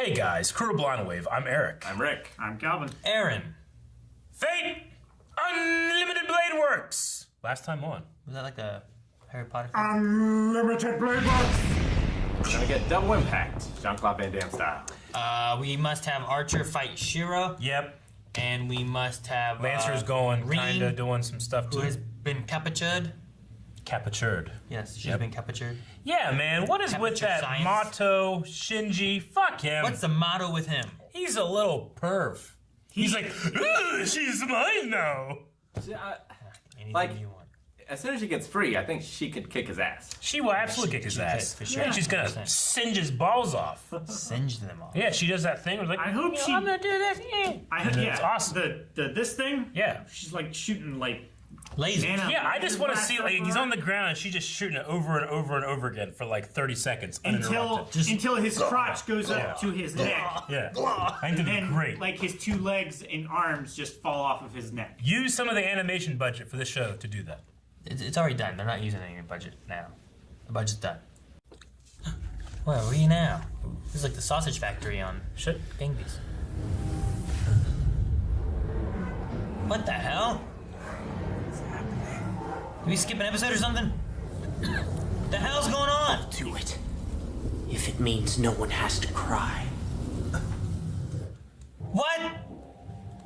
Hey guys, Crew Blind Wave, I'm Eric. I'm Rick. I'm Calvin. Aaron. Fate Unlimited Blade Works! Last time on. Was that like a Harry Potter? Unlimited Blade Works! We're gonna get double impact, Jean-Claude Van Damme style. We must have Archer fight Shira. Yep. And we must have Lancer's going, Reen, kinda doing some stuff too. who has been captured. Captured. Yes, she's been captured. Yeah, man, what is with that science. Mato, Shinji? Fuck him. What's the motto with him? He's a little perv. He's like, "Ugh, she's mine now. Anything Like, you want. as soon as she gets free, I think she could kick his ass. She will absolutely kick his She ass. could, for sure. She's gonna 100%. singe his balls off. Singe them all. Yeah, she does that thing where like, I hope she- I'm gonna do this. It's awesome. This thing? Yeah. She's like shooting like Lazy. Nana. Yeah, I just want to Blast see, like, up he's her. on the ground and she's just shooting it over and over and over again for like 30 seconds uninterrupted. until his crotch goes up to his neck. Yeah, I think that'd be And great. like his two legs and arms just fall off of his neck. Use some of the animation budget for this show to do that. It's already done. They're not using any budget now. The budget's done. Where are we now? This is like the sausage factory on Shit. Bingby's. What the hell? Did we skip an episode or something? What the hell's going on? Do it. If it means no one has to cry. What?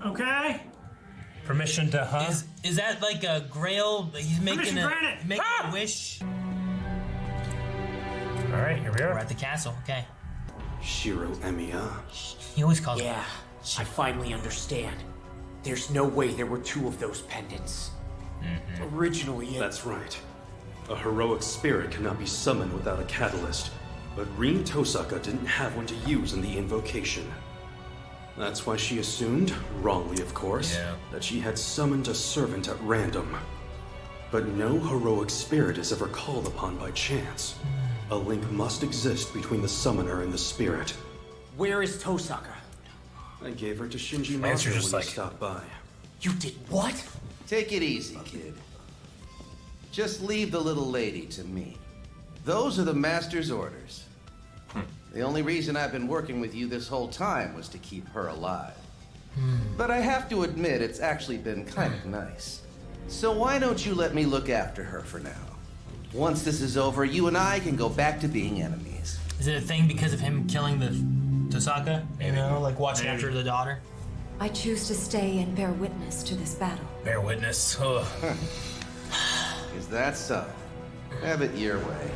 Okay? Permission to, huh? Is that like a grail? He's making Permission granted. making Ah! a wish. All right, here we We're are. at the castle. Okay. Shiro Emiya. He always calls. Yeah, I finally understand. There's no way there were two of those pendants. Originally, That's right. A heroic spirit cannot be summoned without a catalyst, but Rin Tosaka didn't have one to use in the invocation. That's why she assumed, wrongly of course, Yeah. that she had summoned a servant at random. But no heroic spirit is ever called upon by chance. A link must exist between the summoner and the spirit. where is Tosaka? I gave her to Shinji Lancer Master just when like- he stopped by. You did what? Take it easy, kid. Just leave the little lady to me. Those are the Master's orders. The only reason I've been working with you this whole time was to keep her alive. But I have to admit, it's actually been kind of nice. So why don't you let me look after her for now? Once this is over, you and I can go back to being enemies. Is it a thing because of him killing the Tosaka? You know, like watching Maybe. after the daughter. I choose to stay and bear witness to this battle. Bear witness. Ugh. Is that so? Have it your way.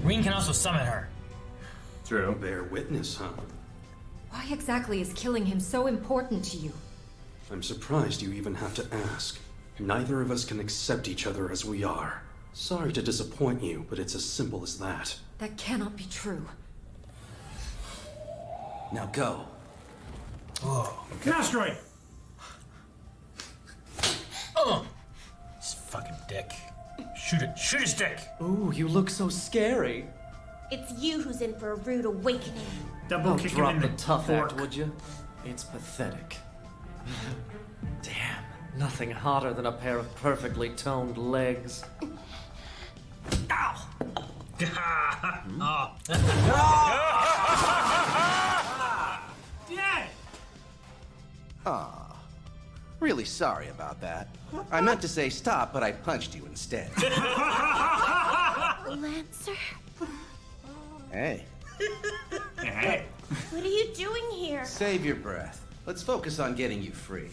Reen can also summon her. True. Bear witness, huh? Why exactly is killing him so important to you? I'm surprised you even have to ask. Neither of us can accept each other as we are. Sorry to disappoint you, but it's as simple as that. That cannot be true. Now go. Asteroid! This fucking dick. Shoot it. Shoot his dick. Ooh, you look so scary. It's you who's in for a rude awakening. Double Oh, kick him drop in the the tough fork. act, would you? It's pathetic. Damn, nothing hotter than a pair of perfectly toned legs. Yeah! Really sorry about that. I meant to say stop, but I punched you instead. Lancer, Hey, Hey. what are you doing here? save your breath. Let's focus on getting you free.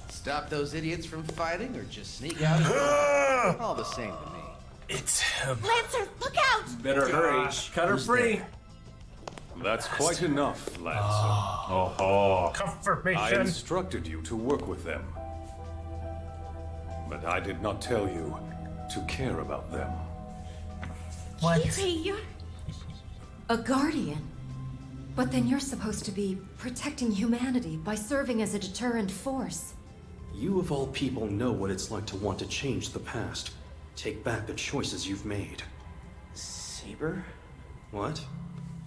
Stop those idiots from fighting or just sneak out. All the same to me. It's Lancer, look out! Better hurry. Cut her free. That's quite enough, Lancer. Oh, I confirmation. instructed you to work with them. But I did not tell you to care about them. What? Kiri, you're... A guardian. But then you're supposed to be protecting humanity by serving as a deterrent force. You of all people know what it's like to want to change the past. Take back the choices you've made. Saber? What?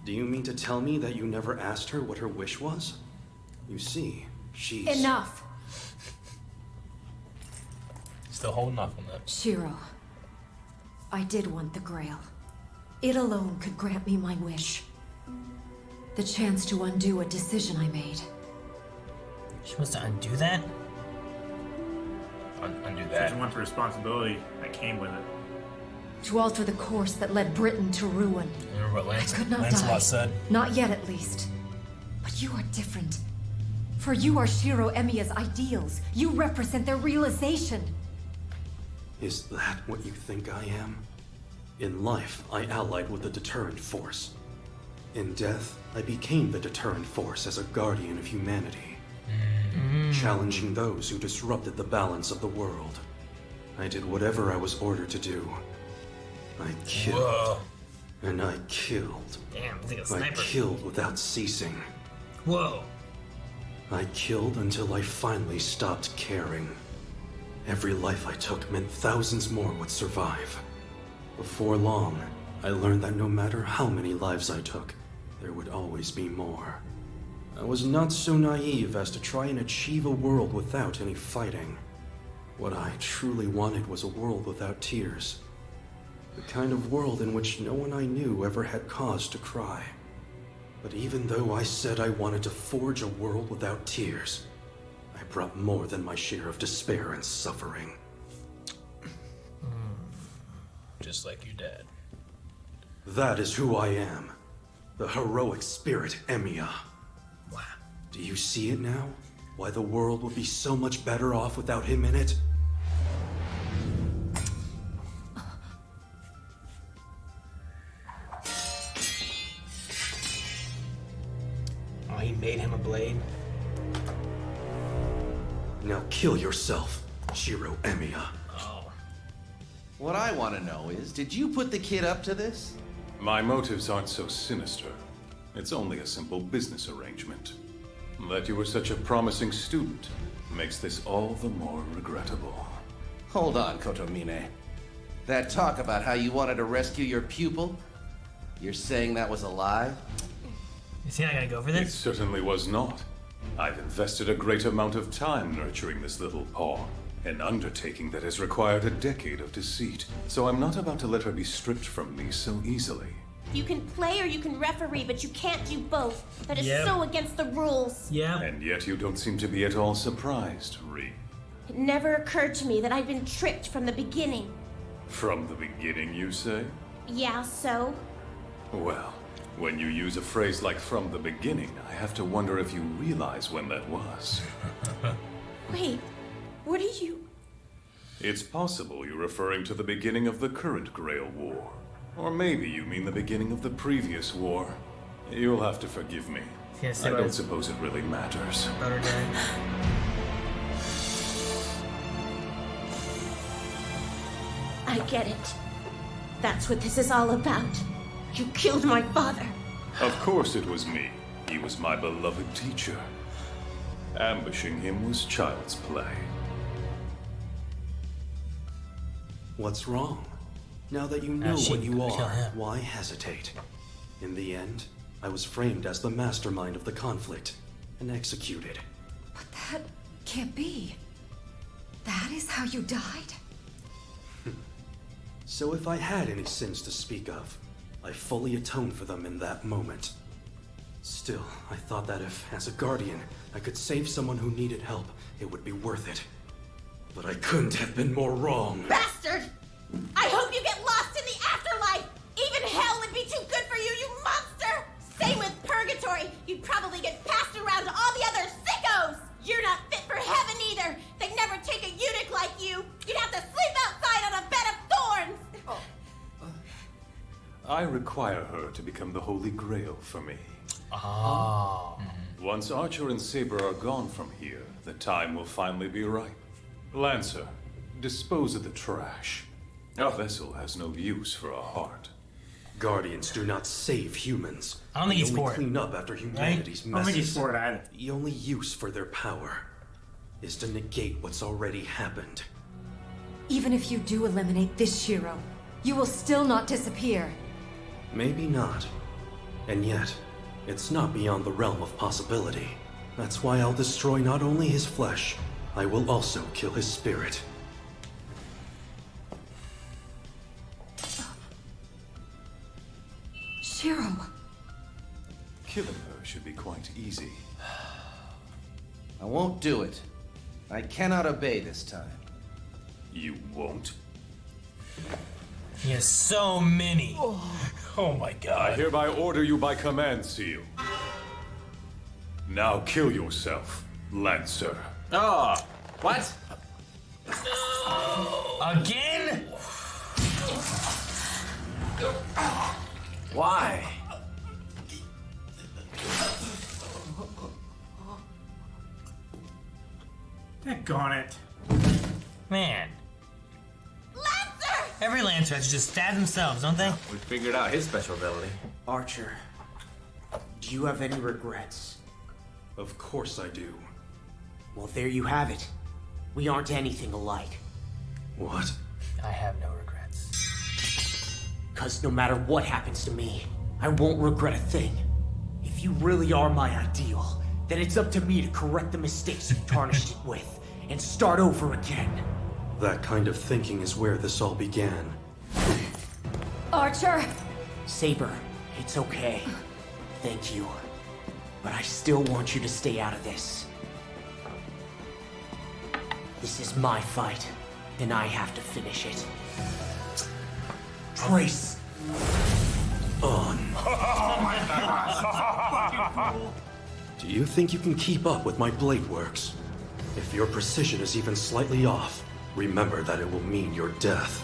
Do you mean to tell me that you never asked her what her wish was? You see, she's... Enough! Still holding off on that. Shiro, I did want the Grail. It alone could grant me my wish. The chance to undo a decision I made. She wants to undo that? Undo She that. doesn't want the responsibility that came with it. To alter the course that led Britain to ruin. Remember what I could not Lancelot die. said? Not yet, at least. But you are different. For you are Shiro Emiya's ideals. You represent their realization. Is that what you think I am? In life, I allied with the deterrent force. In death, I became the deterrent force as a guardian of humanity. Challenging those who disrupted the balance of the world. I did whatever I was ordered to do. I killed. Whoa. And I killed. Damn, he's like a I sniper. killed without ceasing. Whoa. I killed until I finally stopped caring. Every life I took meant thousands more would survive. Before long, I learned that no matter how many lives I took, there would always be more. I was not so naive as to try and achieve a world without any fighting. What I truly wanted was a world without tears. The kind of world in which no one I knew ever had cause to cry. But even though I said I wanted to forge a world without tears, I brought more than my share of despair and suffering. Just like your dad. That is who I am. The heroic spirit Emiya. Wow. Do you see it now? Why the world would be so much better off without him in it? Oh, he made him a blade? Now kill yourself, Shiro Emiya. Oh. What I want to know is, did you put the kid up to this? My motives aren't so sinister. It's only a simple business arrangement. That you were such a promising student makes this all the more regrettable. Hold on, Kotomine. That talk about how you wanted to rescue your pupil, you're saying that was a lie? Is he not gonna go for It this? certainly was not. I've invested a great amount of time nurturing this little pawn, an undertaking that has required a decade of deceit. So I'm not about to let her be stripped from me so easily. You can play or you can referee, but you can't do both. That is Yep. so against the rules. Yeah. And yet you don't seem to be at all surprised, Ree. It never occurred to me that I'd been tricked from the beginning. From the beginning, you say? Yeah, so? Well, when you use a phrase like from the beginning, I have to wonder if you realize when that was. Wait, what are you? It's possible you're referring to the beginning of the current Grail War. Or maybe you mean the beginning of the previous war. You'll have to forgive me. Gonna say I what don't is- suppose it really matters. Butter dad. I get it. That's what this is all about. You killed my father. Of course it was me. He was my beloved teacher. Ambushing him was child's play. What's wrong? Now that you know she what you kill are, him. why hesitate? In the end, I was framed as the mastermind of the conflict and executed. But that can't be. That is how you died? So if I had any sins to speak of, I fully atoned for them in that moment. Still, I thought that if, as a guardian, I could save someone who needed help, it would be worth it. But I couldn't have been more wrong. Bastard! I hope you get lost in the afterlife! Even hell would be too good for you, you monster! Same with purgatory! You'd probably get passed around to all the other sickos! You're not fit for heaven either! They'd never take a eunuch like you! You'd have to sleep outside on a bed of thorns! I require her to become the Holy Grail for me. Oh. Once Archer and Saber are gone from here, the time will finally be right. Lancer, dispose of the trash. A vessel has no use for a heart. Guardians do not save humans. I don't think They he's only for it. clean up after humanity's I don't think he's messes. for it either. The only use for their power is to negate what's already happened. Even if you do eliminate this Shiro, you will still not disappear. Maybe not. And yet, it's not beyond the realm of possibility. That's why I'll destroy not only his flesh, I will also kill his spirit. Shiro. Killing ain't easy. I won't do it. I cannot obey this time. You won't? He has so many. Oh my I god. hereby order you by command, Seal. Now kill yourself, Lancer. Oh, what? Again? Why? Daggone it. Man. Lancer! Every Lancer has to just stab themselves, don't they? We figured out his special ability. Archer, do you have any regrets? Of course I do. Well, there you have it. We aren't anything alike. What? I have no regrets. Cause no matter what happens to me, I won't regret a thing. If you really are my ideal, then it's up to me to correct the mistakes you tarnished it with, and start over again. That kind of thinking is where this all began. Archer! Saber, it's okay. Thank you. But I still want you to stay out of this. This is my fight, and I have to finish it. Trace! Do you think you can keep up with my blade works? If your precision is even slightly off, remember that it will mean your death.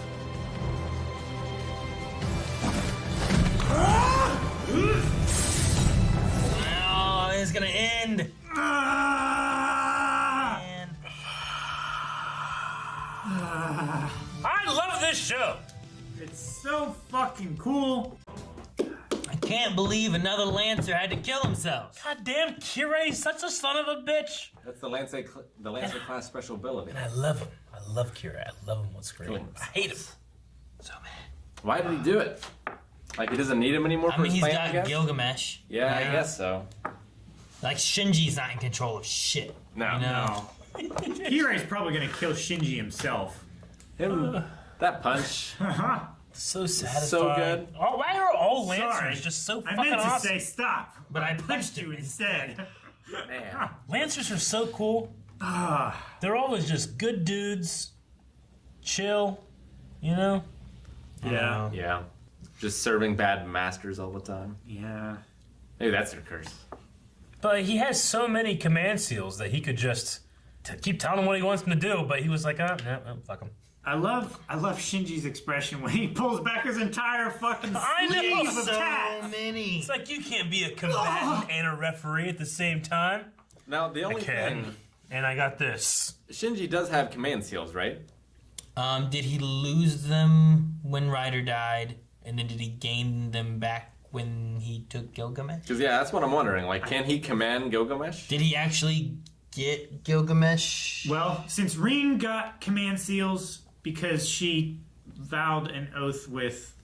Oh, it's gonna end. Man. I love this show. It's so fucking cool. I can't believe another Lancer had to kill himself. Goddamn, Kirei, such a son of a bitch. That's the Lancer class special ability. And I love him. I love Kirei. I love him on screen. I hate him. So mad. Why did he do it? Like he doesn't need him anymore I for mean, his he's plan, I got guess? Gilgamesh. Yeah, I guess so. Like Shinji's not in control of shit. No, you know? Kirei's probably gonna kill Shinji himself. Him, that punch. So satisfying. So good. Oh, why are all Lancers Sorry. just so I fucking meant to awesome? say stop, But I punched you instead. Man. Lancers are so cool. They're always just good dudes, chill, you know? Yeah. Yeah. Just serving bad masters all the time. Yeah. Maybe that's their curse. But he has so many command seals that he could just keep telling him what he wants him to do, but he was like, fuck him. I love Shinji's expression when he pulls back his entire fucking I know, sleeve of so tats. many. It's like you can't be a combatant and a referee at the same time. Now, the I only can. thing... And I got this. Shinji does have command seals, right? Did he lose them when Ryder died? And then did he gain them back when he took Gilgamesh? Because, yeah, that's what I'm wondering. Like, can he command Gilgamesh? Did he actually get Gilgamesh? Well, since Rin got command seals because she vowed an oath with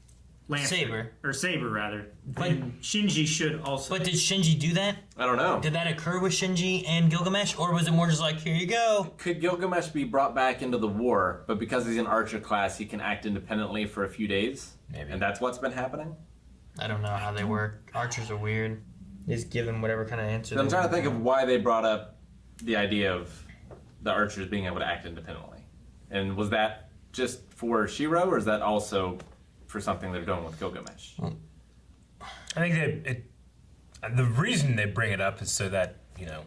Lancer. Saber, rather. And Shinji should also. But did Shinji do that? I don't know. Did that occur with Shinji and Gilgamesh? Or was it more just like, here you go? Could Gilgamesh be brought back into the war, but because he's an archer class, he can act independently for a few days? Maybe. And that's what's been happening? I don't know how they work. Archers are weird. Just give them whatever kind of answer. I'm trying to think of why they brought up the idea of the archers being able to act independently. And was that just for Shiro, or is that also for something they're doing with Gilgamesh? I think the reason they bring it up is so that, you know,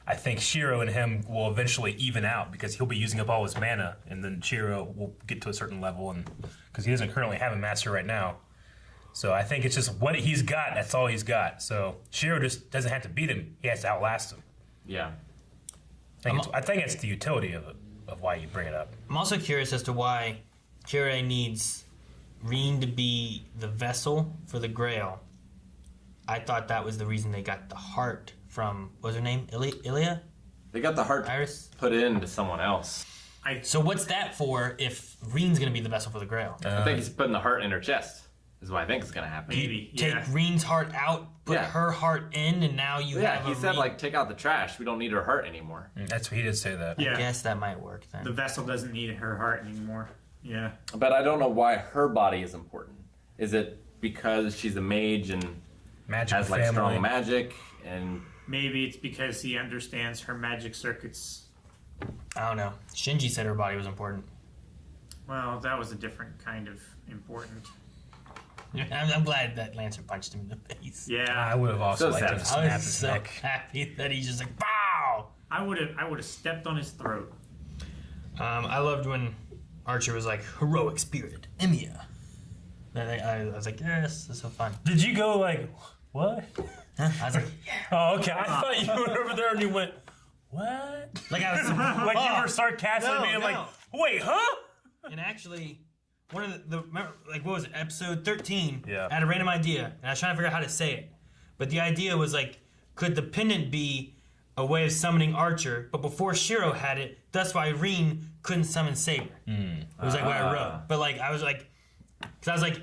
I think Shiro and him will eventually even out because he'll be using up all his mana, and then Shiro will get to a certain level, and because he doesn't currently have a master right now. So I think it's just what he's got, that's all he's got. So Shiro just doesn't have to beat him, he has to outlast him. Yeah. I think it's the utility of it, of why you bring it up. I'm also curious as to why Kirei needs Rin to be the vessel for the Grail. I thought that was the reason they got the heart from, what was her name? Ilia? They got the heart Iris? put into someone else. So what's that for if Rin's going to be the vessel for the Grail? I think he's putting the heart in her chest, is what I think is going to happen. Maybe. Take Rin's heart out, put her heart in, and now you have Yeah, he said, Rin. like, take out the trash. We don't need her heart anymore. That's what he did say that. Yeah. I guess that might work then. The vessel doesn't need her heart anymore. Yeah. But I don't know why her body is important. Is it because she's a mage and Magic has like family. strong magic, and Maybe it's because he understands her magic circuits. I don't know. Shinji said her body was important. Well, that was a different kind of important. I'm glad that Lancer punched him in the face. Yeah, I would have also liked to snap I was his so neck. happy that he's just like, pow! I would have stepped on his throat. I loved when Archer was like, heroic spirit, Emiya. I was like, yes, this is so fun. Did you go like, what? Huh? I was like, yeah. Oh, okay. I thought you were over there and you went, what? Like I was Like you were sarcastically being like, wait, huh? And actually, one of the remember, like what was it, episode 13? Yeah. I had a random idea, and I was trying to figure out how to say it. But the idea was like, could the pendant be a way of summoning Archer? But before Shiro had it, that's why Rin couldn't summon Saber. It was like what I wrote. But like I was like, because I was like,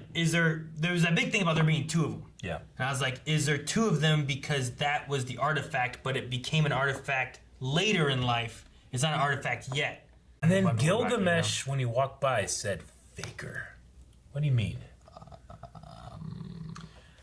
there was that big thing about there being two of them. Yeah. And I was like, is there two of them because that was the artifact, but it became an artifact later in life? It's not an artifact yet. And then Gilgamesh, when he walked by, said, faker. What do you mean?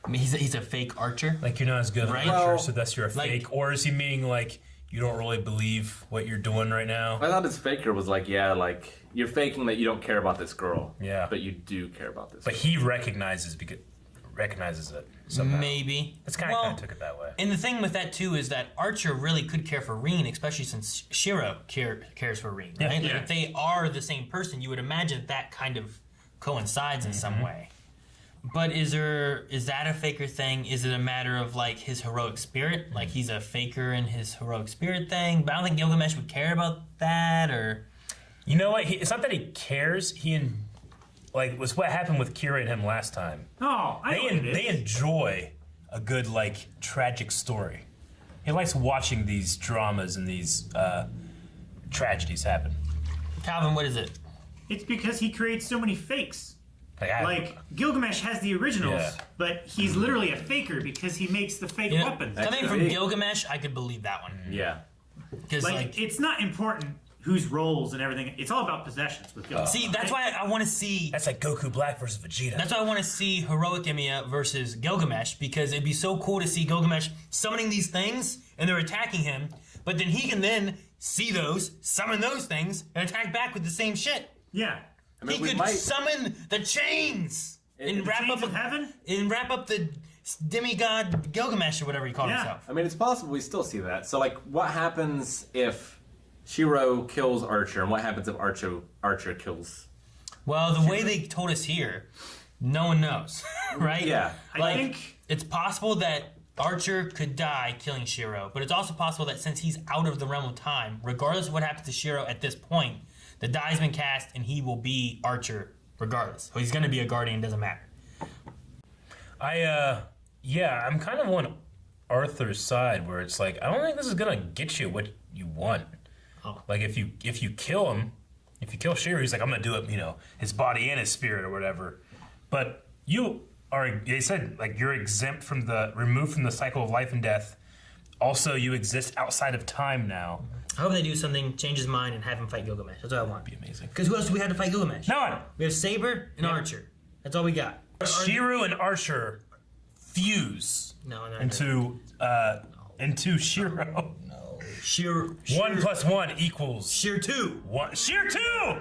I mean, he's a fake archer. Like you're not as good of Right? an archer, Well, so thus you're a fake? Or is he meaning like you don't really believe what you're doing right now? I thought his faker was like, yeah, like you're faking that you don't care about this girl. Yeah. But you do care about this. But he recognizes it somehow. Maybe. That's kind of took it that way. And the thing with that too is that Archer really could care for Rin, especially since Shiro cares for Rin, right? Yeah. Like if they are the same person, you would imagine that kind of coincides in some way. But is that a faker thing? Is it a matter of like his heroic spirit? Like he's a faker in his heroic spirit thing? But I don't think Gilgamesh would care about that, or You know what? It's not that he cares. Was what happened with Kira and him last time. Oh, I know what it is. They enjoy a good like tragic story. He likes watching these dramas and these tragedies happen. Calvin, what is it? It's because he creates so many fakes. Like Gilgamesh has the originals, Yeah. but he's literally a faker because he makes the fake weapons. Coming from Gilgamesh, I could believe that one. Yeah. Because it's not important whose roles and everything. It's all about possessions with Gilgamesh. see, that's why I want to see. That's like Goku Black versus Vegeta. That's why I want to see heroic Emiya versus Gilgamesh, because it'd be so cool to see Gilgamesh summoning these things and they're attacking him, but then he can then see those, summon those things, and attack back with the same shit. Yeah. I mean, He we could might- summon the chains and wrap Chains up of heaven? and wrap up the demigod Gilgamesh or whatever he called Yeah. himself. I mean, it's possible we still see that. So, like, what happens if Shiro kills Archer, and what happens if Archer kills? Well, the way they told us here, no one knows, right? Yeah. I think it's possible that Archer could die killing Shiro, but it's also possible that since he's out of the realm of time, regardless of what happens to Shiro at this point, the die's been cast and he will be Archer regardless. So he's going to be a guardian, doesn't matter. I'm kind of on Arthur's side where it's like, I don't think this is gonna get you what you want. Oh. Like if you kill him, if you kill Shiro, he's like, I'm gonna do it, his body and his spirit or whatever. But they said like you're exempt from removed from the cycle of life and death. Also, you exist outside of time now. I hope they do something, change his mind, and have him fight Gilgamesh. That's what I want. That'd be amazing. Because who else do we have to fight Gilgamesh? No one. We have Saber and Archer. That's all we got. Shiro and Archer fuse into Shiro. No. Sheer 1 + 1 equals Sheer 2. Sheer 2.